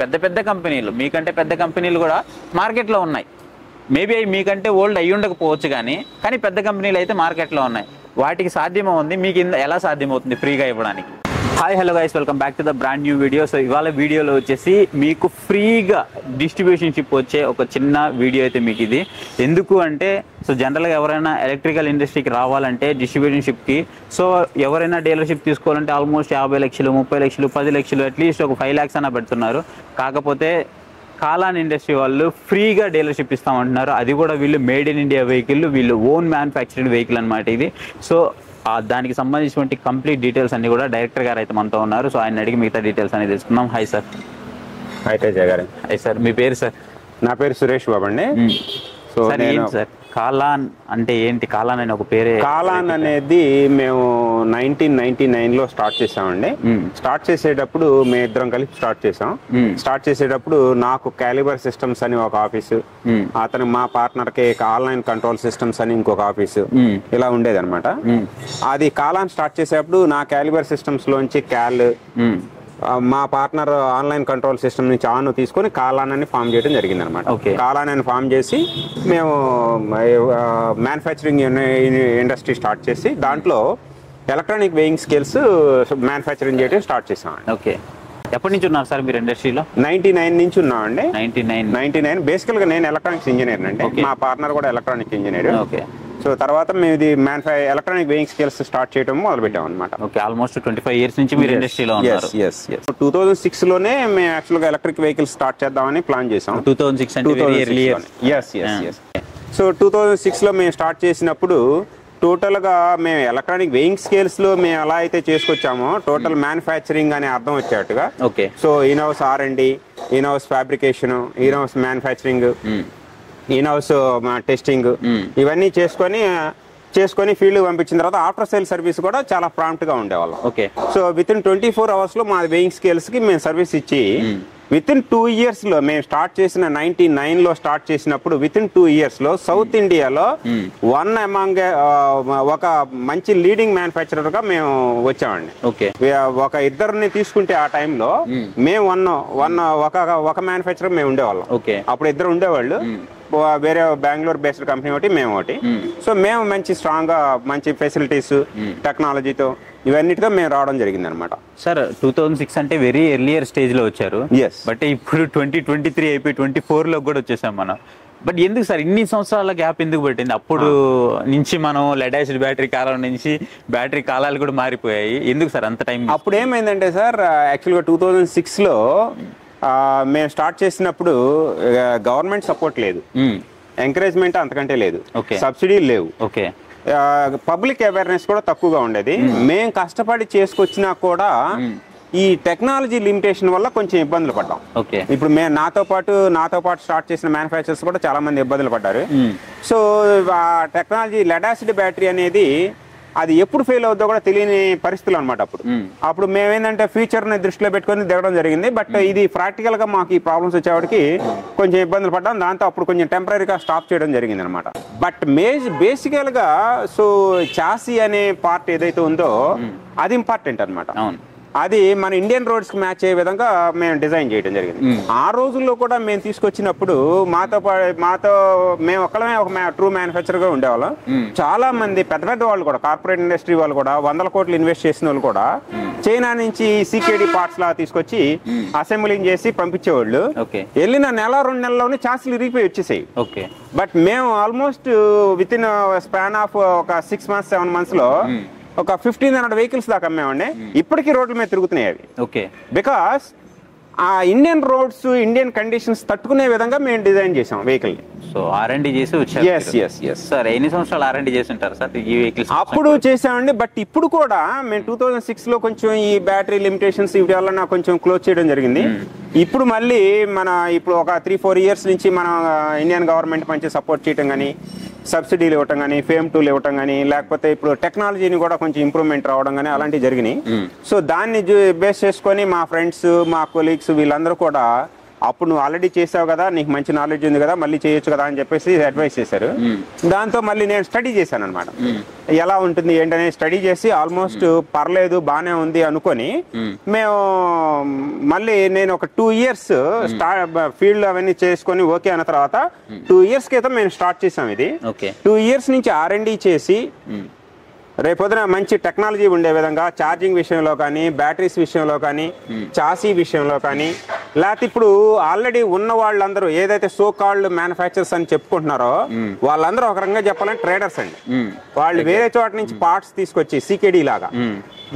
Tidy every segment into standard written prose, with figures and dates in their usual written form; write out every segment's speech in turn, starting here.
పెద్ద పెద్ద కంపెనీలు, మీకంటే పెద్ద కంపెనీలు కూడా మార్కెట్లో ఉన్నాయి. మేబీ అవి మీకంటే ఓల్డ్ అయ్యి ఉండకపోవచ్చు, కానీ పెద్ద కంపెనీలు అయితే మార్కెట్లో ఉన్నాయి. వాటికి సాధ్యమే ఉంది, మీకు ఎలా సాధ్యమవుతుంది ఫ్రీగా ఇవ్వడానికి? Hi hello guys, welcome back to the brand new video. So ఇవాళ వీడియోలో వచ్చేసి మీకు ఫ్రీగా డిస్ట్రిబ్యూషన్షిప్ వచ్చే ఒక చిన్న వీడియో అయితే మీకు ఇది. ఎందుకు అంటే సో జనరల్గా ఎవరైనా ఎలక్ట్రికల్ ఇండస్ట్రీకి రావాలంటే డిస్ట్రిబ్యూషన్షిప్కి, సో ఎవరైనా డీలర్షిప్ తీసుకోవాలంటే ఆల్మోస్ట్ 50 లక్షలు, 30 లక్షలు, 10 లక్షలు, అట్లీస్ట్ ఒక 5 lakhs అన్న పెడుతున్నారు. కాకపోతే కాలాన్ ఇండస్ట్రీ వాళ్ళు ఫ్రీగా డీలర్షిప్ ఇస్తామంటున్నారు. అది కూడా వీళ్ళు మేడ్ ఇన్ ఇండియా వెహికల్, వీళ్ళు ఓన్ మ్యానుఫ్యాక్చరింగ్ వెహికల్ అనమాట ఇది. సో దానికి సంబంధించినటువంటి కంప్లీట్ డీటెయిల్స్ అన్ని కూడా డైరెక్టర్ గారు అయితే మనతో ఉన్నారు. సో ఆయన అడిగి మిగతా డీటెయిల్స్ అనేది తెలుసుకుందాం. Hi sir. హాయ్ తేజ గారు. హాయ్ సార్, మీ పేరు సార్? నా పేరు సురేష్ బాబు అండి. సో సార్ కాలాన్ అంటే ఏంటి? కాలాన్ అనే ఒక పేరే. కాలాన్ అనేది మేము 1999లో స్టార్ట్ చేసామండి. స్టార్ట్ చేసేటప్పుడు మేము ఇద్దరం కలిసి స్టార్ట్ చేసాం. స్టార్ట్ చేసేటప్పుడు నాకు క్యాలిబర్ సిస్టమ్స్ అని ఒక ఆఫీసు, అతను మా పార్ట్నర్ కి ఆన్లైన్ కంట్రోల్ సిస్టమ్స్ అని ఇంకొక ఆఫీసు, ఇలా ఉండేది అనమాట. అది కాలాన్ స్టార్ట్ చేసేటప్పుడు నా క్యాలిబర్ సిస్టమ్స్ లోంచి మా పార్ట్నర్ ఆన్లైన్ కంట్రోల్ సిస్టమ్ నుంచి తీసుకొని కాలాన్ అని ఫామ్ చేయడం జరిగింది అనమాట. కాలాన్ అని ఫామ్ చేసి మేము మ్యానుఫ్యాక్చరింగ్ ఇండస్ట్రీ స్టార్ట్ చేసి దాంట్లో ఎలక్ట్రానిక్ వెయింగ్ స్కేల్స్ మ్యానుఫ్యాక్చరింగ్ చేయడం స్టార్ట్ చేసాం. ఓకే, ఎప్పటి నుంచి ఉన్నారు సార్ మీరు ఇండస్ట్రీలో? 99 నుంచి ఉన్నామండి. 99 బేసికల్ గా నేను ఎలక్ట్రానిక్స్ ఇంజనీర్ అండి. మా పార్ట్నర్ కూడా ఎలక్ట్రానిక్ ఇంజనీర్. ఓకే. సో తర్వాత మేము ఇది ఎలక్ట్రానిక్ వెయింగ్ స్కేల్స్ స్టార్ట్ చేయడం మొదలు పెట్టాం అనమాట. ఓకే, ఆల్మోస్ట్ 25 years నుంచి మీరు ఇండస్ట్రీలో ఉన్నారు. 2006 లోనే మేము యాక్చువల్ గా ఎలక్ట్రిక్ వెహికల్స్ స్టార్ట్ చేద్దామని ప్లాన్ చేసాం. 2006 అంటే సో 2006 లో మేము స్టార్ట్ చేసినప్పుడు టోటల్ గా మేము ఎలక్ట్రానిక్ వెయింగ్ స్కేల్స్ లో మేము ఎలా అయితే చేసుకొచ్చామో టోటల్ మ్యానుఫ్యాక్చరింగ్ అనే అర్థం వచ్చేట్టుగా. Okay. So in house R&D, in house fabrication, in house manufacturing, in house testing, ఇవన్నీ చేసుకొని ఫీల్డ్ పంపించిన తర్వాత ఆఫ్టర్ సేల్ సర్వీస్ కూడా చాలా ప్రాంప్ట్ గా ఉండేవాళ్ళం. Okay. So with in 24 hours లో మా వెయింగ్ స్కేల్స్ కి మేము సర్వీస్ ఇచ్చి విత్ ఇన్ 2 years లో మేము స్టార్ట్ చేసిన 99 లో స్టార్ట్ చేసినప్పుడు విత్ ఇన్ 2 years లో సౌత్ ఇండియాలో ఒక మంచి లీడింగ్ మ్యానుఫ్యాక్చరర్ గా మేము వచ్చామండి. ఓకే. ఒక ఇద్దరిని తీసుకుంటే ఆ టైంలో మేము ఒక మ్యానుఫ్యాక్చరర్ మేము ఉండేవాళ్ళం. ఓకే. అప్పుడు ఇద్దరు ఉండేవాళ్ళు, వేరే బెంగళూరు బేస్డ్ కంపెనీ ఒకటి, మేము ఒకటి. సో మేము మంచి స్ట్రాంగ్ గా మంచి ఫెసిలిటీస్ టెక్నాలజీతో ఇవన్నిటితో మేము రావడం జరిగింది అనమాట. సార్ 2006 అంటే వెరీ ఎర్లియర్ స్టేజ్ లో వచ్చారు. బట్ ఇప్పుడు 2023 అయిపోయి 24 లో కూడా వచ్చేసాం మనం. బట్ ఎందుకు సార్ ఇన్ని సంవత్సరాల గ్యాప్ ఎందుకు పట్టింది? అప్పుడు నుంచి మనం లెడ్ యాసిడ్ బ్యాటరీ కాలం నుంచి బ్యాటరీ కాలాలు కూడా మారిపోయాయి. ఎందుకు సార్ అంత టైం? అప్పుడు ఏమైందంటే సార్, యాక్చువల్గా 2006 లో మేము స్టార్ట్ చేసినప్పుడు గవర్నమెంట్ సపోర్ట్ లేదు, ఎంకరేజ్మెంట్ అంతకంటే లేదు, సబ్సిడీలు లేవు, పబ్లిక్ అవేర్నెస్ కూడా తక్కువగా ఉండేది. మేము కష్టపడి చేసుకొచ్చినా కూడా ఈ టెక్నాలజీ లిమిటేషన్ వల్ల కొంచెం ఇబ్బందులు పడ్డాం. ఇప్పుడు మేము నాతో పాటు స్టార్ట్ చేసిన మ్యానుఫ్యాక్చరర్స్ కూడా చాలా మంది ఇబ్బందులు పడ్డారు. సో ఆ టెక్నాలజీ లెడ్ యాసిడ్ బ్యాటరీ అనేది అది ఎప్పుడు ఫెయిల్ అవుతుందో కూడా తెలియని పరిస్థితులు అనమాట. అప్పుడు మేమేంటంటే ఫ్యూచర్ ని దృష్టిలో పెట్టుకుని దిగడం జరిగింది. బట్ ఇది ప్రాక్టికల్ గా మాకు ఈ ప్రాబ్లమ్స్ వచ్చేవాడికి కొంచెం ఇబ్బందులు పడ్డాం. దాంతో అప్పుడు కొంచెం టెంపరీగా స్టాప్ చేయడం జరిగింది అనమాట. బట్ బేసికల్ గా సో చాసీ అనే పార్ట్ ఏదైతే ఉందో అది ఇంపార్టెంట్ అనమాట. అది మన ఇండియన్ రోడ్స్ కి మ్యాచ్ అయ్యే విధంగా మేము డిజైన్ చేయడం జరిగింది. ఆ రోజుల్లో కూడా మేము తీసుకొచ్చినప్పుడు మేము ఒక్కలమే ఒక ట్రూ మ్యానుఫ్యాక్చర్ గా ఉండేవాళ్ళం. చాలా మంది పెద్ద వాళ్ళు కూడా, కార్పొరేట్ ఇండస్ట్రీ వాళ్ళు కూడా 100 కోట్లు ఇన్వెస్ట్ చేసిన వాళ్ళు కూడా చైనా నుంచి CKD పార్ట్స్ లా తీసుకొచ్చి అసెంబ్లింగ్ చేసి పంపించేవాళ్ళు. వెళ్ళిన 1-2 నెలల్లోనే చాసీలు ఇరిగిపోయి వచ్చేసాయి. బట్ మేము almost with in span of ఒక 6 months 7 months లో ఒక 1500 వెహికల్స్ దాకా అమ్మామండి. ఇప్పటికీ రోడ్ల మీద తిరుగుతున్నాయి అవి. బికాస్ ఆ ఇండియన్ రోడ్స్, ఇండియన్ కండిషన్స్ తట్టుకునే విధంగా మేము డిజైన్ చేసాం వెహికల్. సో R&D చేసి వచ్చారు. సార్ ఎన్ని సంవత్సరాలు R&D చేసి ఉంటారు సార్ ఈ వెహికల్స్? అప్పుడు చేసామండి. బట్ ఇప్పుడు కూడా మేము 2006 లో కొంచెం ఈ బ్యాటరీ లిమిటేషన్స్ ఇవి వల్ల కొంచెం క్లోజ్ చేయడం జరిగింది. ఇప్పుడు మళ్ళీ ఇప్పుడు ఒక 3-4 years నుంచి మన ఇండియన్ గవర్నమెంట్ మంచి సపోర్ట్ చేయడం కానీ, సబ్సిడీలు ఇవ్వటం కానీ, ఫేమ్ టూల్ ఇవ్వటం కానీ, లేకపోతే ఇప్పుడు టెక్నాలజీని కూడా కొంచెం ఇంప్రూవ్మెంట్ రావడం కానీ అలాంటివి జరిగినాయి. సో దాన్ని బేస్ చేసుకొని మా ఫ్రెండ్స్, మా కొలీగ్స్ వీళ్ళందరూ కూడా అప్పుడు నువ్వు ఆల్రెడీ చేసావు కదా, నీకు మంచి నాలెడ్జ్ ఉంది కదా, మళ్ళీ చేయొచ్చు కదా అని చెప్పేసి అడ్వైస్ చేశారు. దాంతో మళ్ళీ నేను స్టడీ చేశాను అనమాట, ఎలా ఉంటుంది ఏంటనే స్టడీ చేసి ఆల్మోస్ట్ పర్లేదు బానే ఉంది అనుకొని మేము మళ్ళీ నేను ఒక 2 years ఫీల్డ్ అవన్నీ చేసుకొని ఓకే అన్న తర్వాత 2 years క్రితం మేము స్టార్ట్ చేసాం ఇది. 2 years నుంచి R&D చేసి రేపొద్దున మంచి టెక్నాలజీ ఉండే విధంగా ఛార్జింగ్ విషయంలో కానీ, బ్యాటరీస్ విషయంలో కానీ, చాసీ విషయంలో కానీ, లేకపోతే ఇప్పుడు ఆల్రెడీ ఉన్న వాళ్ళందరూ ఏదైతే సో కాల్డ్ మ్యానుఫ్యాక్చరర్స్ అని చెప్పుకుంటున్నారో వాళ్ళందరూ ఒక రకంగా చెప్పాలంటే ట్రేడర్స్ అండి. వాళ్ళు వేరే చోట నుంచి పార్ట్స్ తీసుకొచ్చి సికేడి లాగా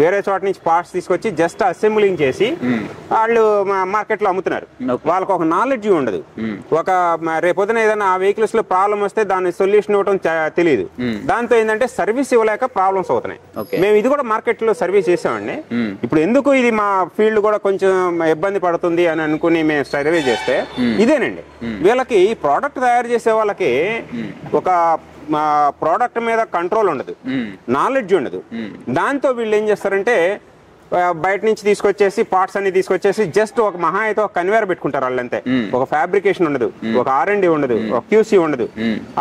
వేరే చోట నుంచి పార్ట్స్ తీసుకొచ్చి జస్ట్ అసెంబ్లింగ్ చేసి వాళ్ళు మార్కెట్ లో అమ్ముతున్నారు. వాళ్ళకి ఒక నాలెడ్జ్ ఉండదు. ఒక రేపొద్దున ఏదైనా ఆ వెహికల్స్ లో ప్రాబ్లం వస్తే దాని సొల్యూషన్ ఇవ్వడం తెలియదు. దాంతో ఏంటంటే సర్వీస్ ఇవ్వలేక ప్రాబ్లమ్స్ అవుతున్నాయి. మేము ఇది కూడా మార్కెట్ లో సర్వీస్ చేసామండి. ఇప్పుడు ఎందుకు ఇది మా ఫీల్డ్ కూడా కొంచెం ఇబ్బంది పడుతుంది అని అనుకుని మేము సర్వే చేస్తే ఇదేనండి, వీళ్ళకి ప్రోడక్ట్ తయారు చేసే వాళ్ళకి ఒక ప్రోడక్ట్ మీద కంట్రోల్ ఉండదు, నాలెడ్జ్ ఉండదు. దాంతో వీళ్ళు ఏం చేస్తారంటే బయట నుంచి తీసుకొచ్చేసి పార్ట్స్ అన్ని తీసుకొచ్చేసి జస్ట్ ఒక మహా అయితే ఒక కన్వేర్ పెట్టుకుంటారు వాళ్ళంతే. ఒక ఫ్యాబ్రికేషన్ ఉండదు, ఒక R&D ఉండదు, ఒక QC ఉండదు.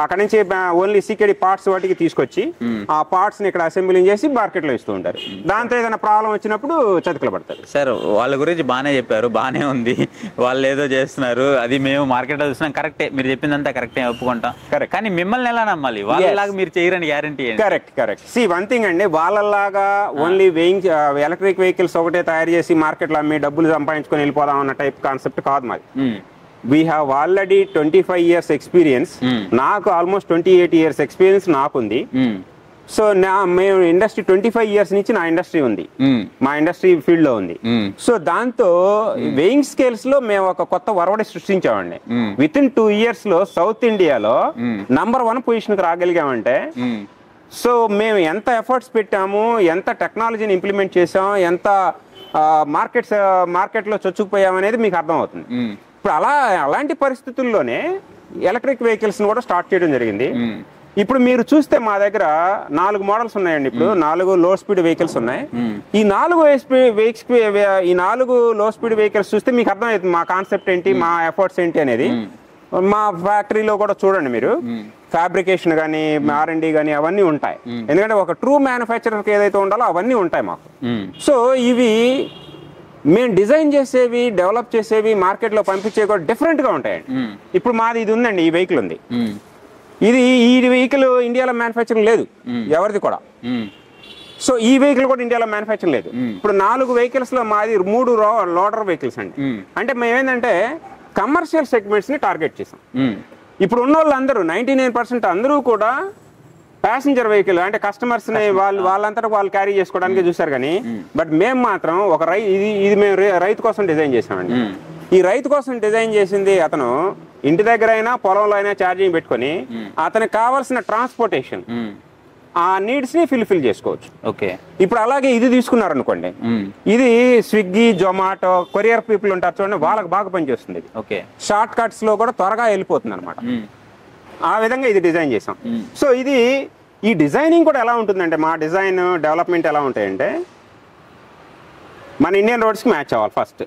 అక్కడ నుంచి ఓన్లీ సికేడి పార్ట్స్ వాటికి తీసుకొచ్చి ఆ పార్ట్స్ ని ఇక్కడ అసెంబ్లింగ్ చేసి మార్కెట్ లో ఇస్తూ ఉంటారు. దాంతో ఏదైనా ప్రాబ్లం వచ్చినప్పుడు చతికిల పడతారు. సార్ వాళ్ళ గురించి బాగానే చెప్పారు, బాగానే ఉంది, వాళ్ళు ఏదో చేస్తున్నారు, అది మేము మార్కెట్ లో చూస్తున్నాం, కరెక్టే, మీరు చెప్పిందంతా కరెక్టే, ఒప్పుకుంటాం. కరెక్ట్, కానీ మిమ్మల్ని ఎలా నమ్మాలి? వాళ్ళలాగా మీరు చేయరని guarantee? Correct. See one thing అండి, వాళ్ళలాగా ఓన్లీ వెయింగ్ ఎలక్ట్రిక్ వెహికల్స్ ఒకటే తయారు చేసి మార్కెట్ లో అమ్మి డబ్బులు సంపాదించుకొని వెళ్ళిపోదాం అన్న టైప్ కాన్సెప్ట్ కాదు మాది. We have already 25 years experience. నాకు ఆల్మోస్ట్ 28 years ఎక్స్పీరియన్స్ నాకుంది. సో మేము ఇండస్ట్రీ 25 years నుంచి నా ఇండస్ట్రీ ఉంది, మా ఇండస్ట్రీ ఫీల్డ్ లో ఉంది. సో దాంతో వెయింగ్ స్కేల్స్ లో మేము ఒక కొత్త వరవడి సృష్టించామండి. విత్ ఇన్ 2 years లో సౌత్ ఇండియాలో నంబర్ 1 పొజిషన్ కి రాగలిగామంటే సో మేము ఎంత ఎఫర్ట్స్ పెట్టాము, ఎంత టెక్నాలజీని ఇంప్లిమెంట్ చేసాం, ఎంత మార్కెట్లో చొచ్చుకుపోయాం అనేది మీకు అర్థమవుతుంది. ఇప్పుడు అలాంటి పరిస్థితుల్లోనే ఎలక్ట్రిక్ వెహికల్స్ కూడా స్టార్ట్ చేయడం జరిగింది. ఇప్పుడు మీరు చూస్తే మా దగ్గర 4 మోడల్స్ ఉన్నాయండి. ఇప్పుడు 4 లో స్పీడ్ వెహికల్స్ ఉన్నాయి. ఈ 4 లో స్పీడ్ వెహికల్స్ చూస్తే మీకు అర్థమవుతుంది మా కాన్సెప్ట్ ఏంటి, మా ఎఫర్ట్స్ ఏంటి అనేది. మా ఫ్యాక్టరీలో కూడా చూడండి మీరు, ఫ్యాబ్రికేషన్ కానీ, R&D కానీ అవన్నీ ఉంటాయి. ఎందుకంటే ఒక ట్రూ మ్యానుఫ్యాక్చరర్కి ఏదైతే ఉండాలో అవన్నీ ఉంటాయి మాకు. సో ఇవి మేము డిజైన్ చేసేవి, డెవలప్ చేసేవి, మార్కెట్ లో పంపించేవి కూడా డిఫరెంట్ గా ఉంటాయండి. ఇప్పుడు మాది ఇది ఉందండి, ఈ వెహికల్ ఉంది. ఈ వెహికల్ ఇండియాలో మ్యానుఫ్యాక్చరింగ్ లేదు ఎవరిది కూడా. సో ఈ వెహికల్ కూడా ఇండియాలో మ్యానుఫ్యాక్చరింగ్ లేదు. ఇప్పుడు 4 వెహికల్స్ లో మాది 3 లోడర్ వెహికల్స్ అండి. అంటే మేమేంటంటే కమర్షియల్ సెగ్మెంట్స్ ని టార్గెట్ చేసాం. ఇప్పుడు ఉన్న వాళ్ళందరూ 99% అందరూ కూడా ప్యాసింజర్ వెహికల్ అంటే కస్టమర్స్ ని వాళ్ళంతా వాళ్ళు క్యారీ చేసుకోవడానికి చూసారు. కానీ బట్ మేము మాత్రం ఒక ఇది మేము రైతు కోసం డిజైన్ చేసామండి. ఈ రైతు కోసం డిజైన్ చేసింది అతను ఇంటి దగ్గర అయినా పొలంలో అయినా ఛార్జింగ్ పెట్టుకొని అతనికి కావాల్సిన ట్రాన్స్పోర్టేషన్ ఆ నీడ్స్ ని ఫిల్ చేసుకోవచ్చు. ఓకే, ఇప్పుడు అలాగే ఇది తీసుకున్నారనుకోండి, ఇది స్విగ్గీ, జొమాటో, కొరియర్ పీపుల్ ఉంటారు చూడండి, వాళ్ళకి బాగా పనిచేస్తుంది. ఓకే, షార్ట్ కట్స్ లో కూడా త్వరగా వెళ్ళిపోతుంది అనమాట. ఆ విధంగా ఇది డిజైన్ చేసాం. సో ఈ డిజైనింగ్ కూడా ఎలా ఉంటుందంటే, మా డిజైన్ డెవలప్మెంట్ ఎలా ఉంటాయంటే, మన ఇండియన్ రోడ్స్ కి మ్యాచ్ అవ్వాలి, ఫస్ట్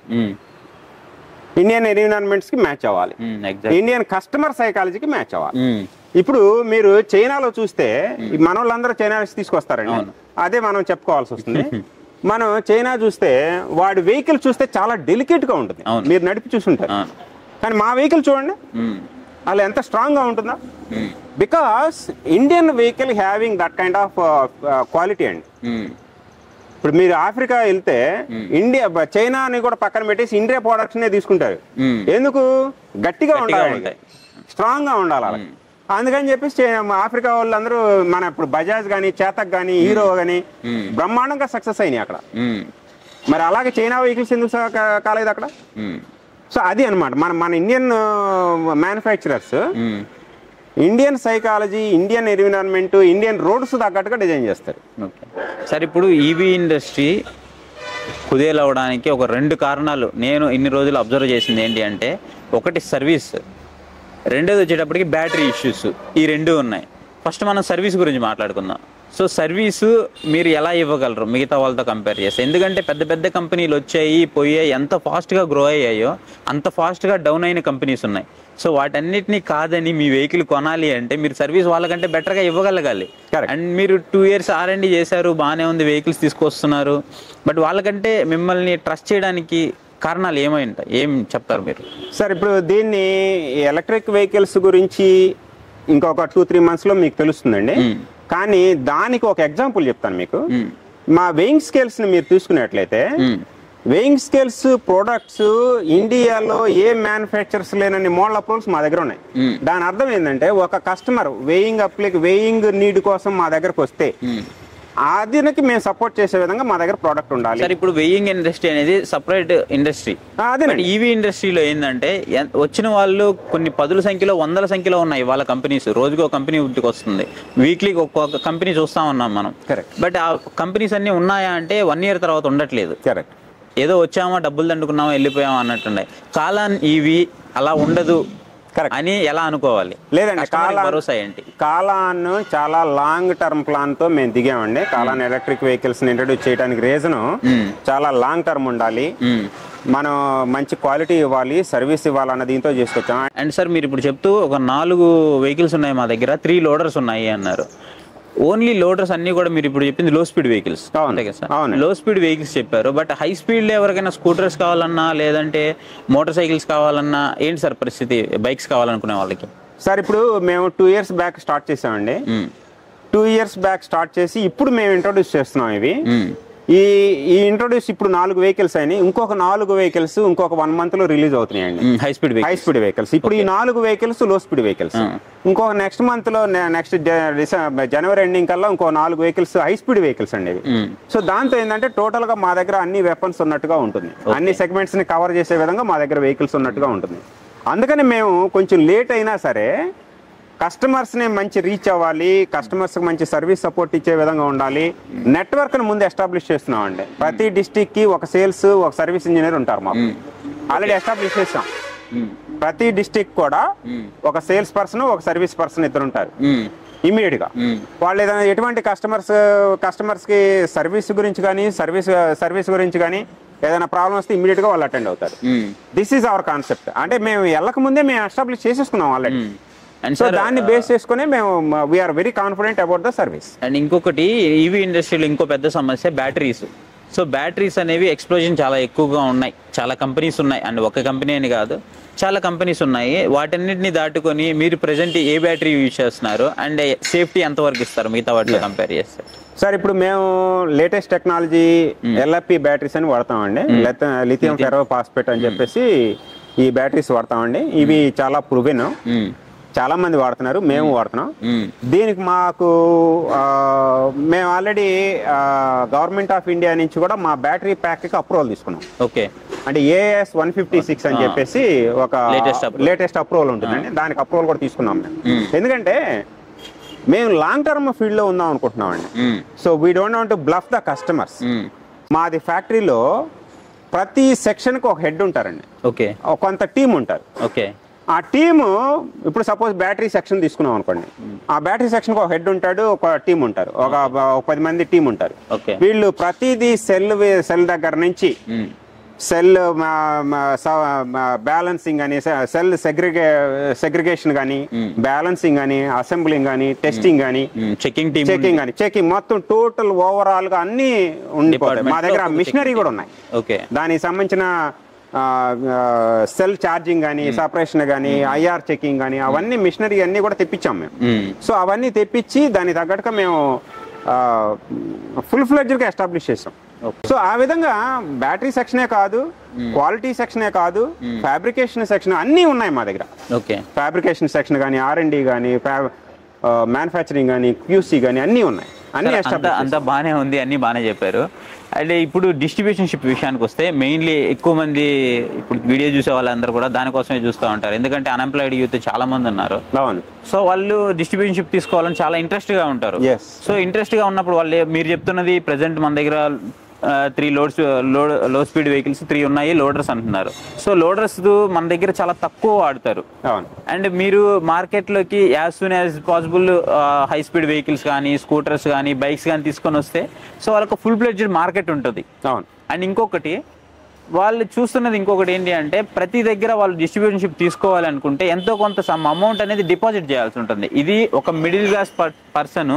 ఇండియన్ ఎన్విరాన్మెంట్స్ కి మ్యాచ్ అవ్వాలి, ఇండియన్ కస్టమర్ సైకాలజీకి మ్యాచ్ అవ్వాలి. ఇప్పుడు మీరు చైనాలో చూస్తే మన వాళ్ళందరూ చైనా నుంచి తీసుకొస్తారండి, అదే మనం చెప్పుకోవాల్సి వస్తుంది. మనం చైనా చూస్తే వాడి వెహికల్ చూస్తే చాలా డెలికేట్ గా ఉంటుంది, మీరు నడిపి చూసుంటారు. కానీ మా వెహికల్ చూడండి అలా ఎంత స్ట్రాంగ్ గా ఉంటుందా, because Indian vehicle having that kind of quality అండి. ఇప్పుడు మీరు ఆఫ్రికా వెళ్తే చైనాని కూడా పక్కన పెట్టేసి ఇండియా ప్రొడక్ట్స్ తీసుకుంటారు. ఎందుకు? గట్టిగా ఉండాలి, స్ట్రాంగ్ గా ఉండాలి. అందుకని చెప్పేసి ఆఫ్రికా వాళ్ళందరూ మన ఇప్పుడు బజాజ్ గానీ, చేతక్ గానీ, హీరో గానీ బ్రహ్మాండంగా సక్సెస్ అయినాయి అక్కడ. మరి అలాగే చైనా వెహికల్స్ ఎందుకు కాలేదు అక్కడ? సో అది అనమాట మన Indian manufacturers Indian psychology, Indian environment, Indian roads తగ్గట్టుగా డిజైన్ చేస్తారు. సార్, ఇప్పుడు ఈవీ ఇండస్ట్రీ కుదేలవడానికి ఒక 2 కారణాలు నేను ఇన్ని రోజులు అబ్జర్వ్ చేసింది ఏంటి అంటే, ఒకటి సర్వీస్, రెండోది వచ్చేటప్పటికి బ్యాటరీ ఇష్యూస్. ఈ 2 ఉన్నాయి. ఫస్ట్ మనం సర్వీస్ గురించి మాట్లాడుకుందాం. సో సర్వీసు మీరు ఎలా ఇవ్వగలరు మిగతా వాళ్ళతో కంపేర్ చేస్తే? ఎందుకంటే పెద్ద పెద్ద కంపెనీలు వచ్చాయి పోయాయి, ఎంత ఫాస్ట్గా గ్రో అయ్యాయో అంత ఫాస్ట్గా డౌన్ అయిన కంపెనీస్ ఉన్నాయి. సో వాటన్నిటినీ కాదని మీ వెహికల్ కొనాలి అంటే మీరు సర్వీస్ వాళ్ళకంటే బెటర్గా ఇవ్వగలగాలి. అండ్ మీరు 2 years R&D చేశారు, బాగానే ఉంది, వెహికల్స్ తీసుకొస్తున్నారు, బట్ వాళ్ళకంటే మిమ్మల్ని ట్రస్ట్ చేయడానికి కారణాలు ఏమై ఉంటాయి, ఏం చెప్తారు మీరు? సార్ ఇప్పుడు దీన్ని ఎలక్ట్రిక్ వెహికల్స్ గురించి ఇంకొక 2-3 monthsలో మీకు తెలుస్తుందండి. కానీ దానికి ఒక ఎగ్జాంపుల్ చెప్తాను మీకు. మా వెయింగ్ స్కేల్స్ ని మీరు తీసుకున్నట్లయితే వెయింగ్ స్కేల్స్ ప్రొడక్ట్స్ ఇండియాలో ఏ మ్యానుఫ్యాక్చర్స్ లేనన్ని మోడల్ అప్రూవల్స్ మా దగ్గర ఉన్నాయి. దాని అర్థం ఏంటంటే ఒక కస్టమర్ వెయింగ్ నీడ్ కోసం మా దగ్గరకు వస్తే అదికి మేము సపోర్ట్ చేసే విధంగా మా దగ్గర ప్రోడక్ట్ ఉండాలి. సార్ ఇప్పుడు వెయింగ్ ఇండస్ట్రీ అనేది సపరేట్ ఇండస్ట్రీ. అదే ఈవీ ఇండస్ట్రీలో ఏంటంటే వచ్చిన వాళ్ళు కొన్ని 10ల సంఖ్యలో 100ల సంఖ్యలో ఉన్నాయి వాళ్ళ కంపెనీస్. రోజుకి ఒక కంపెనీ ఉట్టికి వస్తుంది, వీక్లీకి ఒక్కొక్క కంపెనీ చూస్తా ఉన్నాం మనం. కరెక్ట్. బట్ ఆ కంపెనీస్ అన్ని ఉన్నాయా అంటే 1 year తర్వాత ఉండట్లేదు. కరెక్ట్. ఏదో వచ్చామా డబ్బులు దండుకున్నామా వెళ్ళిపోయామా అన్నట్టున్నాయి. కాలాన్ ఈవీ అలా ఉండదు అని ఎలా అనుకోవాలి? లేదండి, భరోసా ఏంటి? కాలాన్ చాలా లాంగ్ టర్మ్ ప్లాన్ తో మేము దిగామండి. కాలాన్ ఎలక్ట్రిక్ వెహికల్స్ ని ఇంట్రడ్యూస్ చేయడానికి రీజన్ చాలా లాంగ్ టర్మ్ ఉండాలి, మనం మంచి క్వాలిటీ ఇవ్వాలి, సర్వీస్ ఇవ్వాలన్న దీంతో చేసుకొచ్చాం. అండ్ సార్ మీరు ఇప్పుడు చెప్తూ ఒక 4 వెహికల్స్ ఉన్నాయి మా దగ్గర, 3 లోడర్స్ ఉన్నాయి అన్నారు. ఓన్లీ లోడర్స్ అన్ని కూడా మీరు ఇప్పుడు చెప్పింది లో స్పీడ్ వెహికల్స్, లో స్పీడ్ వెహికల్స్ చెప్పారు. బట్ హై స్పీడ్ లో ఎవరికైనా స్కూటర్స్ కావాలన్నా లేదంటే మోటార్ సైకిల్స్ కావాలన్నా ఏంటి సార్ పరిస్థితి, బైక్స్ కావాలనుకునే వాళ్ళకి? సార్ ఇప్పుడు మేము 2 years బ్యాక్ స్టార్ట్ చేసామండి. 2 years బ్యాక్ స్టార్ట్ చేసి ఇప్పుడు మేము ఇంట్రొడ్యూస్ చేస్తున్నాం ఇవి. ఈ ఇంట్రొడ్యూస్ ఇప్పుడు 4 వెహికల్స్ అయినాయి, ఇంకొక 4 వెహికల్స్ ఇంకొక 1 month లో రిలీజ్ అవుతున్నాయండి. High speed vehicles. ఇప్పుడు ఈ 4 వెహికల్స్ లో స్పీడ్ వెహికల్స్, ఇంకొక నెక్స్ట్ మంత్ లో నెక్స్ట్ జనవరి ఎండింగ్ కల్లా ఇంకో 4 వెహికల్స్ హై స్పీడ్ వెహికల్స్ అండి ఇవి. సో దాంతో ఏంటంటే టోటల్ గా మా దగ్గర అన్ని వెపన్స్ ఉన్నట్టుగా ఉంటుంది, అన్ని సెగ్మెంట్స్ ని కవర్ చేసే విధంగా మా దగ్గర వెహికల్స్ ఉన్నట్టుగా ఉంటుంది. అందుకని మేము కొంచెం లేట్ అయినా సరే కస్టమర్స్ ని మంచి రీచ్ అవ్వాలి, కస్టమర్స్ కి మంచి సర్వీస్ సపోర్ట్ ఇచ్చే విధంగా ఉండాలి. నెట్వర్క్ ని ముందు ఎస్టాబ్లిష్ చేస్తున్నాం అండి. ప్రతి డిస్టిక్ కి ఒక సేల్స్ ఒక సర్వీస్ ఇంజనీర్ ఉంటారు మాకు, ఆల్రెడీ ఎస్టాబ్లిష్ చేస్తాం. ప్రతి డిస్టిక్ కూడా ఒక సేల్స్ పర్సన్ ఒక సర్వీస్ పర్సన్ ఇద్దరు ఉంటారు. ఇమీడియట్ గా వాళ్ళు ఏదైనా ఎటువంటి కస్టమర్స్ కి సర్వీస్ గురించి కానీ సర్వీస్ గురించి కానీ ఏదైనా ప్రాబ్లం వస్తే ఇమీడియట్ గా వాళ్ళు అటెండ్ అవుతారు. This is our concept. అంటే మేము వెళ్ళక ముందే మేము ఎస్టాబ్లిష్ చేసేసుకున్నాం ఆల్రెడీ. అండ్ సో దాన్ని బేస్ చేసుకుని మేము we are very confident about the service. And ఇంకొకటి ఈవీ ఇండస్ట్రీలో ఇంకో పెద్ద సమస్య బ్యాటరీస్. సో బ్యాటరీస్ అనేవి ఎక్స్ప్లోజన్ చాలా ఎక్కువగా ఉన్నాయి, చాలా కంపెనీస్ ఉన్నాయి. అండ్ ఒక కంపెనీ అని కాదు, చాలా కంపెనీస్ ఉన్నాయి. వాటన్నిటిని దాటుకొని మీరు ప్రెసెంట్ ఏ బ్యాటరీ యూజ్ చేస్తున్నారు అండ్ సేఫ్టీ ఎంతవరకు ఇస్తారు మిగతా వాటిలో కంపేర్ చేస్తే? సార్ ఇప్పుడు మేము లేటెస్ట్ టెక్నాలజీ LFP బ్యాటరీస్ అని వాడతామండి. లిథియం ఫెరో ఫాస్ఫేట్ అని చెప్పేసి ఈ బ్యాటరీస్ వాడతామండి. ఇవి చాలా ప్రూవెన్, చాలా మంది వాడుతున్నారు, మేము వాడుతున్నాం. దీనికి మాకు మేము ఆల్రెడీ గవర్నమెంట్ ఆఫ్ ఇండియా నుంచి కూడా మా బ్యాటరీ ప్యాక్ కి అప్రూవల్ తీసుకున్నాం. ఓకే. అంటే AS 156 అని చెప్పేసి ఒక లేటెస్ట్ అప్రూవల్ ఉంటుందండి, దానికి అప్రూవల్ కూడా తీసుకున్నాం మేము. ఎందుకంటే మేము లాంగ్ టర్మ్ ఫీల్డ్ లో ఉందాం అనుకుంటున్నాం అండి. So we don't want to bluff the customers. మాది ఫ్యాక్టరీలో ప్రతి సెక్షన్ కి ఒక హెడ్ ఉంటారండి. ఓకే. కొంత టీం ఉంటారు. ఓకే. ఆ టీము ఇప్పుడు సపోజ్ బ్యాటరీ సెక్షన్ తీసుకున్నాం అనుకోండి, ఆ బ్యాటరీ సెక్షన్ కు ఒక హెడ్ ఉంటాడు, ఒక టీం ఉంటారు, ఒక 10 మంది టీం ఉంటారు. వీళ్ళు ప్రతిదీ సెల్ దగ్గర నుంచి సెల్ బ్యాలెన్సింగ్ అని, సెల్ సెగ్రిగేషన్ కానీ, బ్యాలెన్సింగ్ అని, అసెంబ్లింగ్ కానీ, టెస్టింగ్ కానీ, చెకింగ్ మొత్తం టోటల్ ఓవరాల్ గా అన్ని ఉండిపోతాయి. మా దగ్గర మిషనరీ కూడా ఉన్నాయి. దానికి సంబంధించిన సెల్ ఛార్జింగ్ కానీ, సపరేషన్ కానీ, IR చెకింగ్ కానీ, అవన్నీ మిషనరీ అన్ని కూడా తెప్పించాం మేము. సో అవన్నీ తెప్పించి దానికి తగ్గట్టుగా మేము ఫుల్ ఫ్లెడ్జ్డ్ గా ఎస్టాబ్లిష్ చేసాం. సో ఆ విధంగా బ్యాటరీ సెక్షనే కాదు, క్వాలిటీ సెక్షనే కాదు, ఫ్యాబ్రికేషన్ సెక్షన్ అన్నీ ఉన్నాయి మా దగ్గర. ఫ్యాబ్రికేషన్ సెక్షన్ కానీ, R&D కానీ, మ్యానుఫ్యాక్చరింగ్ కానీ, QC కానీ అన్నీ ఉన్నాయి. అంతా బాగానే ఉంది, అన్ని బాగానే చెప్పారు. అంటే ఇప్పుడు డిస్ట్రిబ్యూషన్షిప్ విషయానికి వస్తే మెయిన్లీ ఎక్కువ మంది ఇప్పుడు వీడియో చూసే వాళ్ళందరూ కూడా దానికోసమే చూస్తూ ఉంటారు. ఎందుకంటే అన్ఎంప్లాయిడ్ యూత్ చాలా మంది ఉన్నారు. సో వాళ్ళు డిస్ట్రిబ్యూషన్షిప్ తీసుకోవాలని చాలా ఇంట్రెస్ట్ గా ఉంటారు. సో ఇంట్రెస్ట్ గా ఉన్నప్పుడు వాళ్ళు మీరు చెప్తున్నది ప్రెసెంట్ మన దగ్గర 3 లో స్పీడ్ వెహికల్స్ 3 ఉన్నాయి, లోడర్స్ అంటున్నారు. సో లోడర్స్ మన దగ్గర చాలా తక్కువ వాడతారు. అండ్ మీరు మార్కెట్లోకి as soon as possible high speed vehicles కానీ, స్కూటర్స్ కానీ, బైక్స్ కానీ తీసుకొని వస్తే సో వాళ్ళకి ఫుల్ ఫ్లెడ్జ్డ్ మార్కెట్ ఉంటుంది. అండ్ ఇంకొకటి వాళ్ళు చూస్తున్నది ఇంకొకటి ఏంటి అంటే, ప్రతి దగ్గర వాళ్ళు డిస్ట్రిబ్యూషన్షిప్ తీసుకోవాలనుకుంటే ఎంతో కొంత సమ్ అమౌంట్ అనేది డిపాజిట్ చేయాల్సి ఉంటుంది. ఇది ఒక మిడిల్ క్లాస్ పర్సన్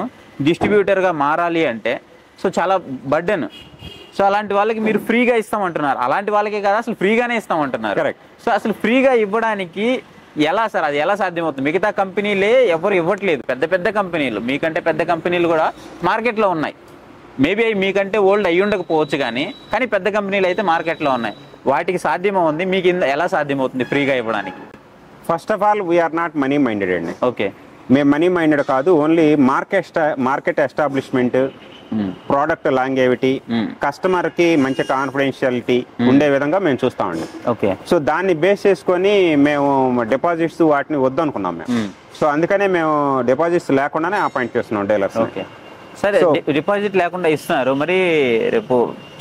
డిస్ట్రిబ్యూటర్గా మారాలి అంటే సో చాలా బర్డెన్. సో అలాంటి వాళ్ళకి మీరు ఫ్రీగా ఇస్తామంటున్నారు. అలాంటి వాళ్ళకే కదా అసలు ఫ్రీగానే ఇస్తామంటున్నారు. సో అసలు ఫ్రీగా ఇవ్వడానికి ఎలా సార్, అది ఎలా సాధ్యమవుతుంది? మిగతా కంపెనీలే ఎవరు ఇవ్వట్లేదు. పెద్ద పెద్ద కంపెనీలు, మీకంటే పెద్ద కంపెనీలు కూడా మార్కెట్లో ఉన్నాయి. మేబీ అవి మీకంటే ఓల్డ్ అయ్యి ఉండకపోవచ్చు, కానీ పెద్ద కంపెనీలు అయితే మార్కెట్లో ఉన్నాయి. వాటికి సాధ్యమో ఉంది, మీకు ఎలా సాధ్యమవుతుంది ఫ్రీగా ఇవ్వడానికి? First of all we are not money minded అండి. ఓకే, మేము మనీ మైండెడ్ కాదు. Only market establishment, product longevity, customer కి మంచి కాన్ఫిడెన్షియాలిటీ ఉండే విధంగా మేము చూస్తామండి. ఓకే, సో దాన్ని బేస్ చేసుకొని మేము డిపాజిట్స్ వాటిని వద్దనుకున్నాం మేము. సో అందుకనే మేము డిపాజిట్స్ లేకుండానే అపాయింట్ చేస్తున్నాం డీలర్స్. ఓకే, సరే డిపాజిట్ లేకుండా ఇస్తున్నారు, మరి రేపు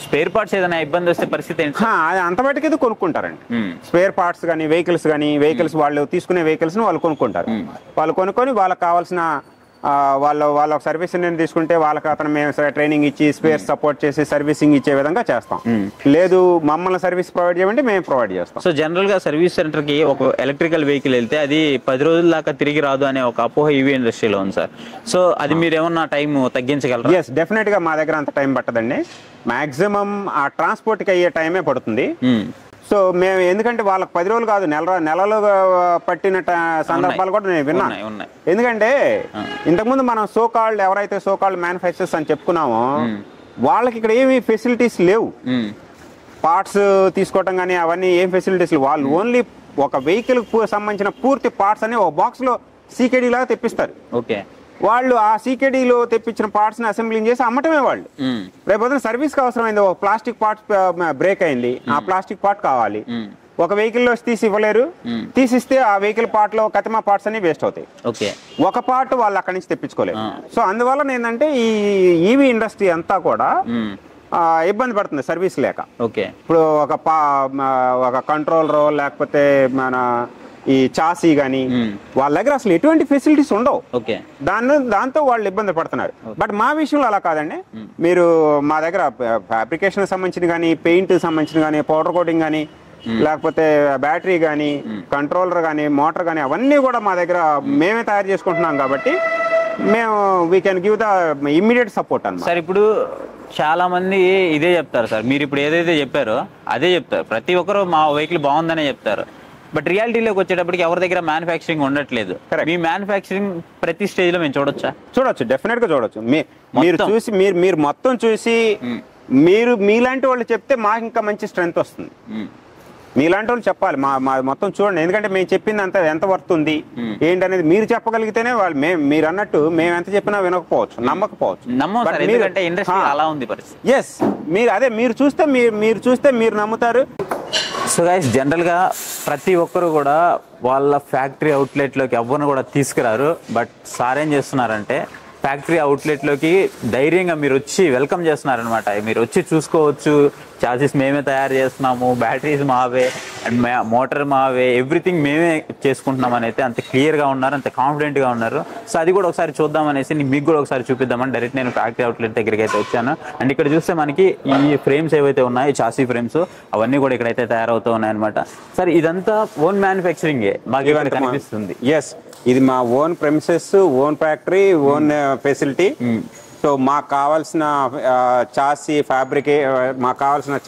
స్పేర్ పార్ట్స్ ఏదైనా ఇబ్బంది వస్తే పరిస్థితి ఏంటి? అది అంత బయటకి కొనుక్కుంటారండి. స్పేర్ పార్ట్స్ కానీ వెహికల్స్ వాళ్ళు తీసుకునే వెహికల్స్ వాళ్ళు కొనుక్కుంటారు. వాళ్ళు కొనుక్కొని వాళ్ళకి కావాల్సిన వాళ్ళ సర్వీస్ తీసుకుంటే వాళ్ళకి అతను మేము ట్రైనింగ్ ఇచ్చి స్పేర్ సపోర్ట్ చేసి సర్వీసింగ్ ఇచ్చే విధంగా చేస్తాం. లేదు మమ్మల్ని సర్వీస్ ప్రొవైడ్ చేయమంటే మేము ప్రొవైడ్ చేస్తాం. సో జనరల్ గా సర్వీస్ సెంటర్ కి ఒక ఎలక్ట్రికల్ వెహికల్ వెళ్తే అది 10 రోజుల దాకా తిరిగి రాదు అనే ఒక అపోహ ఈవీ ఇండస్ట్రీలో ఉంది సార్. సో అది మీరు ఏమన్నా టైం తగ్గించగలరా? ఎస్, డెఫినెట్ గా మా దగ్గర అంత టైం పట్టదండి. మాక్సిమం ఆ ట్రాన్స్పోర్ట్ కి అయ్యే టైమే పడుతుంది. సో మేము ఎందుకంటే వాళ్ళకి 10 రోజులు కాదు, నెలలు పట్టిన సందర్భాలు కూడా నేను విన్నాను. ఎందుకంటే ఇంతకుముందు మనం ఎవరైతే సోకాల్డ్ మ్యానుఫ్యాక్చరర్స్ అని చెప్పుకున్నామో వాళ్ళకి ఇక్కడ ఏమి ఫెసిలిటీస్ లేవు. పార్ట్స్ తీసుకోవటం కానీ అవన్నీ ఏం ఫెసిలిటీస్ లేవు. వాళ్ళు ఓన్లీ ఒక వెహికల్ సంబంధించిన పూర్తి పార్ట్స్ అని ఒక బాక్స్ లో సీకేడీ లాగా తెప్పిస్తారు. ఓకే, వాళ్ళు ఆ సీకేడీలో తెప్పించిన పార్ట్స్ ని అసెంబ్లింగ్ చేసి అమ్మటమే వాళ్ళు. రేపు సర్వీస్ కి అవసరమైంది, ఒక ప్లాస్టిక్ పార్ట్ బ్రేక్ అయింది, ఆ ప్లాస్టిక్ పార్ట్ కావాలి, ఒక వెహికల్ లో తీసి ఇవ్వలేరు. తీసిస్తే ఆ వెహికల్ పార్ట్ లో కతిమా పార్ట్స్ అన్ని వేస్ట్ అవుతాయి. ఒక పార్ట్ వాళ్ళు అక్కడి నుంచి తెప్పించుకోలేరు. సో అందువల్ల ఏంటంటే ఈ ఈవీ ఇండస్ట్రీ అంతా కూడా ఇబ్బంది పడుతుంది సర్వీస్ లేక. ఇప్పుడు ఒక కంట్రోలర్ లేకపోతే మన ఈ చాసీ గానీ వాళ్ళ దగ్గర అసలు ఎటువంటి ఫెసిలిటీస్ ఉండవు. దాంతో వాళ్ళు ఇబ్బంది పడుతున్నారు. బట్ మా విషయంలో అలా కాదండి. మీరు మా దగ్గర ఫ్యాబ్రికేషన్ సంబంధించిన కానీ, పెయింట్ సంబంధించిన కానీ, పౌడర్ కోటింగ్ కానీ, లేకపోతే బ్యాటరీ కానీ, కంట్రోలర్ కానీ, మోటార్ కానీ అవన్నీ కూడా మా దగ్గర మేమే తయారు చేసుకుంటున్నాం. కాబట్టి మేము we can give the immediate support అన్నమాట. సార్ ఇప్పుడు చాలా మంది ఇదే చెప్తారు సార్, మీరు ఇప్పుడు ఏదైతే చెప్పారో అదే చెప్తారు. ప్రతి ఒక్కరు మా వెహికల్ బాగుందనే చెప్తారు. బట్ రియాలిటీలోకి వచ్చేటప్పటికి ఎవరి దగ్గర మ్యానుఫ్యాక్చరింగ్ ఉండట్లేదు. మీ మ్యానుఫ్యాక్చరింగ్ ప్రతి స్టేజ్ లో మేము చూడొచ్చు, డెఫినెట్ గా చూడొచ్చు. మీరు మొత్తం చూసి మీలాంటి వాళ్ళు చెప్తే మాకు ఇంకా మంచి స్ట్రెంగ్త్ వస్తుంది. మీలాంటి వాళ్ళు చెప్పాలి, మా మొత్తం చూడండి. ఎందుకంటే మేము చెప్పింది అంత ఎంత వర్త్ ఉంది ఏంటనేది మీరు చెప్పగలిగితేనే వాళ్ళు మీరు అన్నట్టు మేము ఎంత చెప్పినా వినకపోవచ్చు, నమ్మకపోవచ్చు. ఎస్, మీరు చూస్తే మీరు నమ్ముతారు. సో గైస్, జనరల్ గా ప్రతి ఒక్కరు కూడా వాళ్ళ ఫ్యాక్టరీ అవుట్లెట్ లోకి ఎవరిని కూడా తీసుకురారు. బట్ సార్ ఏం చేస్తున్నారంటే ఫ్యాక్టరీ అవుట్లెట్ లోకి ధైర్యంగా మీరు వచ్చి వెల్కమ్ చేస్తున్నారనమాట. మీరు వచ్చి చూసుకోవచ్చు, చార్జెస్ మేమే తయారు చేస్తున్నాము, బ్యాటరీస్ మావే, అండ్ మోటార్ మావే, ఎవ్రీథింగ్ మేమే చేసుకుంటున్నాం అని అయితే అంత క్లియర్గా ఉన్నారు, అంత కాన్ఫిడెంట్గా ఉన్నారు. సో అది కూడా ఒకసారి చూద్దామనేసి మీకు కూడా ఒకసారి చూపిద్దామని డైరెక్ట్ నేను ఫ్యాక్టరీ అవుట్లెట్ దగ్గరికి అయితే వచ్చాను. అండ్ ఇక్కడ చూస్తే మనకి ఈ ఫ్రేమ్స్ ఏవైతే ఉన్నాయో, చాసీ ఫ్రేమ్స్, అవన్నీ కూడా ఇక్కడైతే తయారవుతూ ఉన్నాయన్నమాట. సార్ ఇదంతా ఓన్ మ్యానుఫ్యాక్చరింగే మాకు ఇవాళ కనిపిస్తుంది. ఎస్, ఇది మా own premises, own factory, own facility. So మాకు కావాల్సిన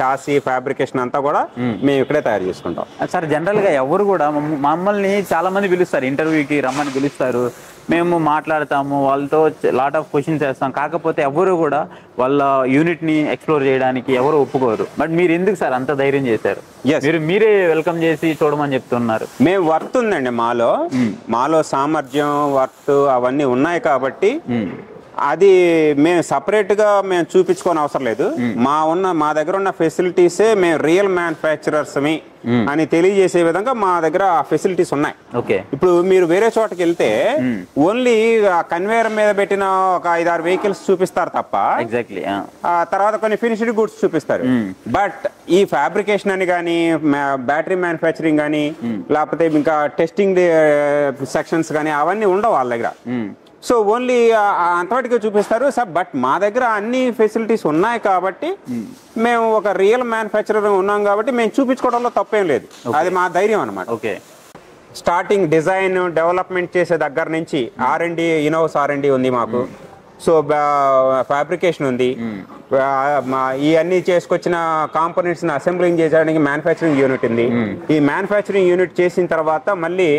చాసీ ఫ్యాబ్రికేషన్ అంతా కూడా మేము ఇక్కడే తయారు చేసుకుంటాం. సార్ జనరల్ గా ఎవరు కూడా మమ్మల్ని చాలా మంది పిలుస్తారు, ఇంటర్వ్యూకి రమ్మని పిలుస్తారు, మేము మాట్లాడతాము, వాళ్ళతో లాట్ ఆఫ్ క్వశ్చన్స్ చేస్తాం. కాకపోతే ఎవరు కూడా వాళ్ళ యూనిట్ ని ఎక్స్ప్లోర్ చేయడానికి ఎవరు ఒప్పుకోరు. బట్ మీరు ఎందుకు సార్ అంత ధైర్యం చేశారు? మీరే వెల్కమ్ చేసి చూడమని చెప్తున్నారు. మేము వర్త్ ఉందండి మాలో సామర్థ్యం, వర్త్ అవన్నీ ఉన్నాయి కాబట్టి అది మేము సపరేట్ గా మేము చూపించుకోని అవసరం లేదు. మా దగ్గర ఉన్న ఫెసిలిటీసే మేము రియల్ మ్యానుఫ్యాక్చరర్స్ అని తెలియజేసే విధంగా మా దగ్గర ఫెసిలిటీస్ ఉన్నాయి. ఇప్పుడు మీరు వేరే చోటకి వెళ్తే ఓన్లీ కన్వేయర్ మీద పెట్టిన ఒక 5-6 వెహికల్స్ చూపిస్తారు తప్ప తర్వాత కొన్ని ఫినిష్డ్ గుడ్స్ చూపిస్తారు. బట్ ఈ ఫ్యాబ్రికేషన్ అని కానీ, బ్యాటరీ మ్యానుఫ్యాక్చరింగ్ కానీ, లేకపోతే ఇంకా టెస్టింగ్ సెక్షన్స్ కానీ అవన్నీ ఉండవు వాళ్ళ దగ్గర. సో ఓన్లీ అంతవాటికే చూపిస్తారు సార్. బట్ మా దగ్గర అన్ని ఫెసిలిటీస్ ఉన్నాయి కాబట్టి మేము ఒక రియల్ మ్యానుఫ్యాక్చరర్ ఉన్నాం కాబట్టి మేము చూపించుకోవడంలో తప్పేం లేదు. అది మా ధైర్యం అనమాట. స్టార్టింగ్ డిజైన్ డెవలప్మెంట్ చేసే దగ్గర నుంచి R&D, ఇన్హౌస్ R&D ఉంది మాకు. సో ఫ్యాబ్రికేషన్ ఉంది. ఇవన్నీ చేసుకొచ్చిన కాంపోనెంట్స్ ని అసెంబ్లింగ్ చేయడానికి మ్యానుఫ్యాక్చరింగ్ యూనిట్ ఉంది. ఈ మ్యానుఫ్యాక్చరింగ్ యూనిట్ చేసిన తర్వాత మళ్ళీ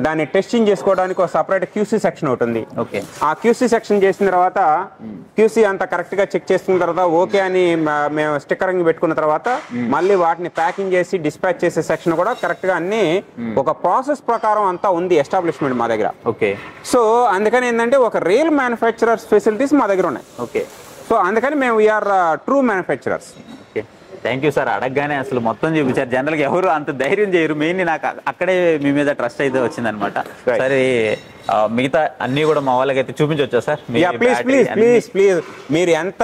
దాన్ని టెస్టింగ్ చేసుకోవడానికి ఒక సపరేట్ QC సెక్షన్ ఉంటుంది. ఆ QC సెక్షన్ చేసిన తర్వాత QC అంతా కరెక్ట్ గా చెక్ చేసుకున్న తర్వాత ఓకే అని మేము స్టిక్కరింగ్ పెట్టుకున్న తర్వాత మళ్ళీ వాటిని ప్యాకింగ్ చేసి డిస్పాచ్ చేసే సెక్షన్ కూడా కరెక్ట్ గా అన్ని ఒక ప్రాసెస్ ప్రకారం అంతా ఉంది ఎస్టాబ్లిష్మెంట్ మా దగ్గర. సో అందుకని ఏంటంటే ఒక రియల్ మ్యానుఫ్యాక్చరర్స్ ఫెసిలిటీస్ మా దగ్గర ఉన్నాయి. సో అందుకని మేము we are true manufacturers. Thank you sir. అడగగానే అసలు మొత్తం చూపించారు. జనరల్గా ఎవరు అంత ధైర్యం చేయరు. మెయిన్లీ నాకు అక్కడే మీ మీద ట్రస్ట్ అయితే వచ్చిందనమాట. సరే మిగతా అన్ని కూడా మా వాళ్ళకైతే చూపించవచ్చా sir? Please please please please మీరు ఎంత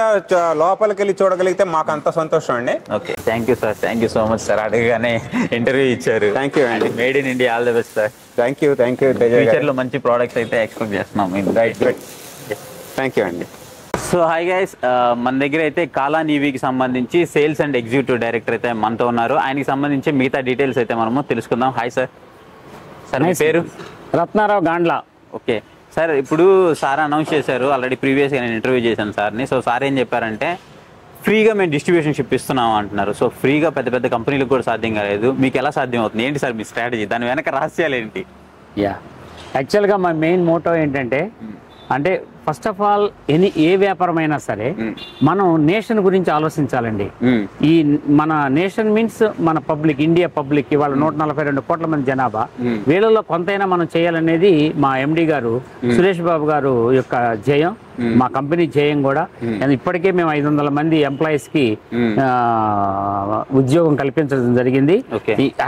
లోపలికి వెళ్ళి చూడగలిగితే మాకు అంత సంతోషం అండి. Okay, thank you sir. Thank you so much sir. అడగగానే ఇంటర్వ్యూ ఇచ్చారు. థ్యాంక్ యూ అండి. Made in India, all the best sir. Thank you. ఫ్యూచర్లో మంచి ప్రోడక్ట్స్ అయితే ఎక్స్పెక్ట్ చేస్తున్నాం. థ్యాంక్ యూ అండి. సో హాయ్ గైస్, మన దగ్గర అయితే కాలాన్ ఈవీకి సంబంధించి సేల్స్ అండ్ ఎగ్జిక్యూటివ్ డైరెక్టర్ అయితే మనతో ఉన్నారు. ఆయనకి సంబంధించి మిగతా డీటెయిల్స్ అయితే మనము తెలుసుకుందాం. Hi sir. సార్ మీ పేరు? రత్నారావు గాండ్ల. ఓకే సార్, ఇప్పుడు సార్ అనౌన్స్ చేశారు, ఆల్రెడీ ప్రీవియస్గా నేను ఇంటర్వ్యూ చేశాను సార్ని. సో సార్ ఏం చెప్పారంటే ఫ్రీగా మేము డిస్ట్రిబ్యూషన్షిప్ ఇస్తున్నాం అంటున్నారు. సో ఫ్రీగా పెద్ద పెద్ద కంపెనీలకు కూడా సాధ్యం కాలేదు, మీకు ఎలా సాధ్యం అవుతుంది? ఏంటి సార్ మీ స్ట్రాటజీ? దాని వెనక రహస్యాలు ఏంటి? యాక్చువల్గా మా మెయిన్ మోటో ఏంటంటే, అంటే ఫస్ట్ ఆఫ్ ఆల్ ఏ వ్యాపారమైనా సరే మనం నేషన్ గురించి ఆలోచించాలండి. ఈ మన నేషన్ మీన్స్ మన పబ్లిక్, ఇండియా పబ్లిక్. ఇవాళ 142 కోట్ల మంది జనాభా. వీళ్ళలో కొంతైనా మనం చేయాలనేది మా MD గారు సురేష్ బాబు గారు యొక్క ధ్యేయం, మా కంపెనీ ధ్యేయం కూడా. ఇప్పటికే మేము 500 మంది ఎంప్లాయీస్ కి ఉద్యోగం కల్పించడం జరిగింది.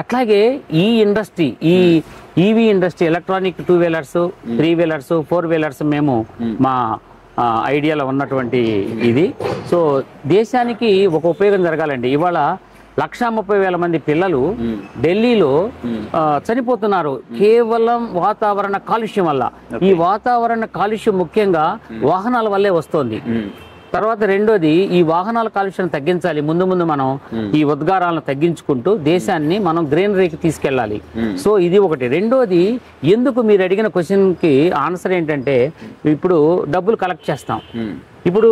అట్లాగే ఈ ఇండస్ట్రీ, ఈ EV industry, electronic 2 wheelers, 3 wheelers, 4 wheelers మేము మా ఐడియాలో ఉన్నటువంటి ఇది. సో దేశానికి ఒక ఉపయోగం జరగాలండి. ఇవాళ 130,000 మంది పిల్లలు ఢిల్లీలో చనిపోతున్నారు కేవలం వాతావరణ కాలుష్యం వల్ల. ఈ వాతావరణ కాలుష్యం ముఖ్యంగా వాహనాల వల్లే వస్తుంది. తర్వాత రెండోది, ఈ వాహనాల కాలుష్యాన్ని తగ్గించాలి. ముందు ముందు మనం ఈ ఉద్గారాలను తగ్గించుకుంటూ దేశాన్ని మనం గ్రీనరీకి తీసుకెళ్ళాలి. సో ఇది ఒకటి. రెండోది, ఎందుకు మీరు అడిగిన క్వశ్చన్ కి ఆన్సర్ ఏంటంటే, ఇప్పుడు డబ్బులు కలెక్ట్ చేస్తాం. ఇప్పుడు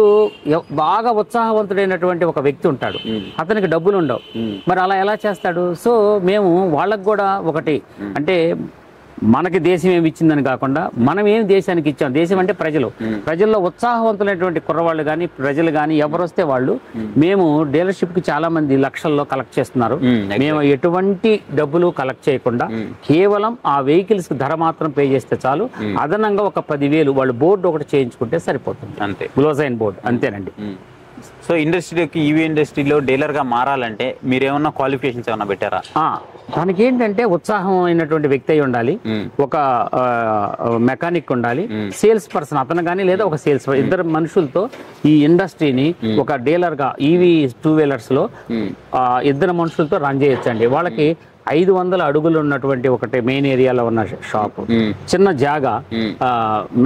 బాగా ఉత్సాహవంతుడైనటువంటి ఒక వ్యక్తి ఉంటాడు, అతనికి డబ్బులు ఉండవు, మరి అలా ఎలా చేస్తాడు? సో మేము వాళ్ళకు కూడా ఒకటి, అంటే మనకి దేశం ఏమి ఇచ్చిందని కాకుండా మనం ఏం దేశానికి ఇచ్చాం. దేశం అంటే ప్రజలు. ప్రజల్లో ఉత్సాహవంతులైనటువంటి కుర్రవాళ్ళు కానీ, ప్రజలు కానీ ఎవరు వస్తే వాళ్ళు, మేము డీలర్షిప్ కి చాలా మంది లక్షల్లో కలెక్ట్ చేస్తున్నారు. మేము ఎటువంటి డబ్బులు కలెక్ట్ చేయకుండా కేవలం ఆ వెహికల్స్ ధర మాత్రం పే చేస్తే చాలు. అదనంగా ఒక 10,000 వాళ్ళు బోర్డు ఒకటి చేయించుకుంటే సరిపోతుంది, అంతే. గ్లోజైన్ బోర్డు, అంతేనండి. సో ఇండస్ట్రీకి, EV ఇండస్ట్రీలో డీలర్గా మారాలంటే మీరు ఏమన్నా క్వాలిఫికేషన్స్ ఏమన్నా పెట్టారా? దానికి ఏంటంటే ఉత్సాహం అయినటువంటి వ్యక్తి అయి ఉండాలి, ఒక మెకానిక్ ఉండాలి, సేల్స్ పర్సన్ అతను కానీ, లేదా ఒక సేల్స్, ఇద్దరు మనుషులతో ఈ ఇండస్ట్రీని ఒక డీలర్ గా EV 2 వీలర్స్ లో ఇద్దరు మనుషులతో రన్ చేయొచ్చండి. వాళ్ళకి 500 అడుగులు ఉన్నటువంటి ఒకటి మెయిన్ ఏరియాలో ఉన్న షాప్, చిన్న జాగా,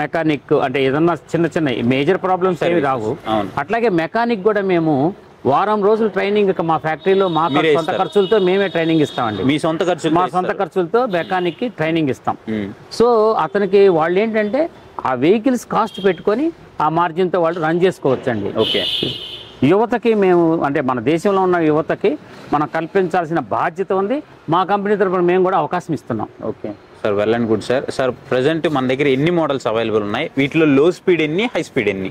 మెకానిక్, అంటే ఏదన్నా చిన్న చిన్న మేజర్ ప్రాబ్లమ్స్ ఏవి రావు. అట్లాగే మెకానిక్ కూడా మేము వారం రోజులు ట్రైనింగ్ మా ఫ్యాక్టరీలో మా సొంత ఖర్చులతో మేమే ట్రైనింగ్ ఇస్తామండి. మీ సొంత ఖర్చు? మా సొంత ఖర్చులతో మెకానిక్ కి ట్రైనింగ్ ఇస్తాం. సో అతనికి వాళ్ళు ఏంటంటే ఆ వెహికల్స్ కాస్ట్ పెట్టుకొని ఆ మార్జిన్ తో వాళ్ళు రన్ చేసుకోవచ్చండి. ఓకే. యువతకి మేము, అంటే మన దేశంలో ఉన్న యువతకి మనం కల్పించాల్సిన బాధ్యత ఉంది. మా కంపెనీ తరఫున మేము కూడా అవకాశం ఇస్తున్నాం. Okay sir, well and good sir. Sir present మన దగ్గర ఎన్ని మోడల్స్ అవైలబుల్ ఉన్నాయి? వీటిలో లో స్పీడ్ ఎన్ని, హై స్పీడ్ ఎన్ని?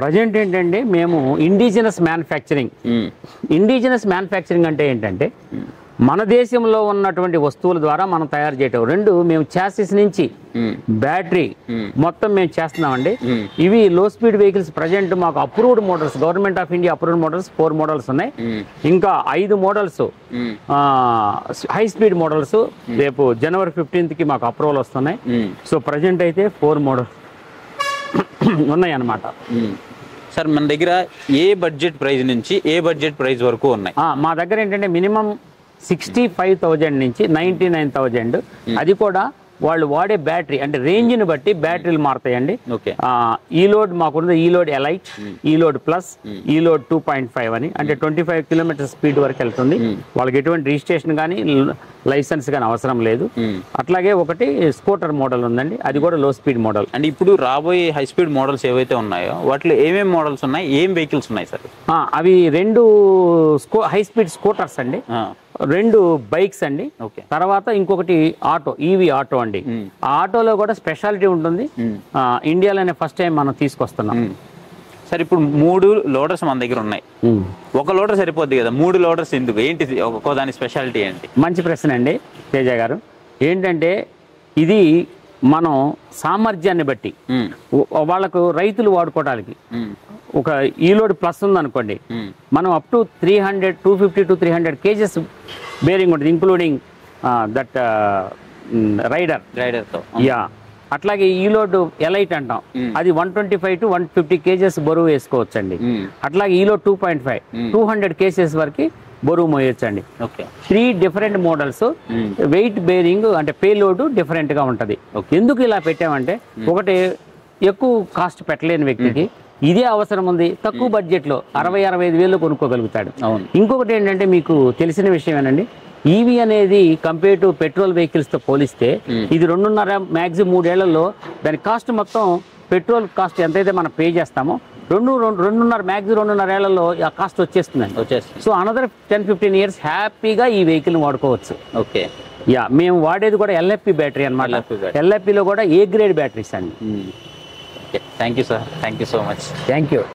ప్రజెంట్ ఏంటంటే మేము ఇండిజినస్ మ్యానుఫ్యాక్చరింగ్. ఇండిజినస్ మ్యానుఫ్యాక్చరింగ్ అంటే ఏంటంటే మన దేశంలో ఉన్నటువంటి వస్తువుల ద్వారా మనం తయారు చేయటం. రెండు, మేము చాసిస్ నుంచి బ్యాటరీ మొత్తం మేము చేస్తున్నామండి. ఇవి లో స్పీడ్ వెహికల్స్ ప్రజెంట్ మాకు approved models, government of India approved models 4 models ఉన్నాయి. ఇంకా 5 మోడల్స్ హై స్పీడ్ మోడల్స్ రేపు January 15th మాకు అప్రూవల్ వస్తున్నాయి. సో ప్రజెంట్ అయితే 4 మోడల్స్ ఉన్నాయి అన్నమాట. సార్ మన దగ్గర ఏ బడ్జెట్ ప్రైస్ నుంచి ఏ బడ్జెట్ ప్రైస్ వరకు ఉన్నాయి? మా దగ్గర ఏంటంటే మినిమం 65,000 నుంచి 99,000. అది కూడా వాళ్ళు వాడే బ్యాటరీ అంటే రేంజ్ని బట్టి బ్యాటరీలు మారుతాయండి. ఈలోడ్ మాకున్నది ఈలోడ్ ఎలైట్, ఈలోడ్ ప్లస్, ఈలోడ్ 2.5 అని, అంటే 25 కిలోమీటర్ స్పీడ్ వరకు వెళ్తుంది. వాళ్ళకి ఎటువంటి రిజిస్ట్రేషన్ కానీ లైసెన్స్ కానీ అవసరం లేదు. అట్లాగే ఒకటి స్కూటర్ మోడల్ ఉందండి, అది కూడా లో స్పీడ్ మోడల్. అంటే ఇప్పుడు రాబోయే హై స్పీడ్ మోడల్స్ ఏవైతే ఉన్నాయో వాటిలో ఏమేమి మోడల్స్ ఉన్నాయి, ఏం వెహికల్స్ ఉన్నాయి సార్? అవి 2 హై స్పీడ్ స్కూటర్స్ అండి, 2 బైక్స్ అండి. తర్వాత ఇంకొకటి ఆటో, ఈవీ ఆటో అండి. ఆ ఆటోలో కూడా స్పెషాలిటీ ఉంటుంది. ఇండియాలోనే ఫస్ట్ టైం మనం తీసుకొస్తున్నాం. సార్ ఇప్పుడు 3 లోడర్స్ మన దగ్గర ఉన్నాయి. ఒక లోడర్ సరిపోద్ది కదా, 3 లోడర్స్ ఎందుకు? ఏంటి ఒక్కో దాని స్పెషాలిటీ ఏంటి? మంచి ప్రశ్న అండి తేజ గారు. ఏంటంటే ఇది మనం సామర్థ్యాన్ని బట్టి వాళ్ళకు రైతులు వాడుకోవడానికి ఒక ఈలోడ్ ప్లస్ ఉందనుకోండి, మనం up to 250 to 300 kgs bearing ఉంటుంది, ఇంక్లూడింగ్ దట్ రైడర్తో. యా, అట్లాగే ఈలోడ్ ఎలైట్ అంటాం, అది 125 to 150 kgs బరువు వేసుకోవచ్చండి. అట్లాగే ఈలోడ్ 2.5 200 kgs వరకు బరువు మోయొచ్చండి. 3 డిఫరెంట్ మోడల్స్, వెయిట్ బేరింగ్ అంటే పేలోడ్ డిఫరెంట్ గా ఉంటది. ఎందుకు ఇలా పెట్టామంటే, ఒకటి ఎక్కువ కాస్ట్ పెట్టలేని వ్యక్తికి ఇదే అవసరం ఉంది, తక్కువ బడ్జెట్ లో 60-65 వేలు కొనుక్కోగలుగుతాడు. ఇంకొకటి ఏంటంటే మీకు తెలిసిన విషయమేనండి, ఈవీ అనేది కంపేర్ టు పెట్రోల్ వెహికల్స్ తో పోలిస్తే ఇది 2.5 మ్యాక్సిమం 3 ఏళ్లలో దాని కాస్ట్ మొత్తం పెట్రోల్ కాస్ట్ ఎంతైతే మనం పే చేస్తామో 2.5 మ్యాక్సిమం 2.5 ఏళ్లలో ఆ కాస్ట్ వచ్చేస్తుందండి. సో అనదర్ 10-15 years హ్యాపీగా ఈ వెహికల్ వాడుకోవచ్చు. యా, మేము వాడేది కూడా ఎల్ఎఫ్పి బ్యాటరీ అనమాట. ఎల్ఎఫ్పిలో కూడా ఏ గ్రేడ్ బ్యాటరీస్ అండి. Thank you sir, thank you so much. Thank you.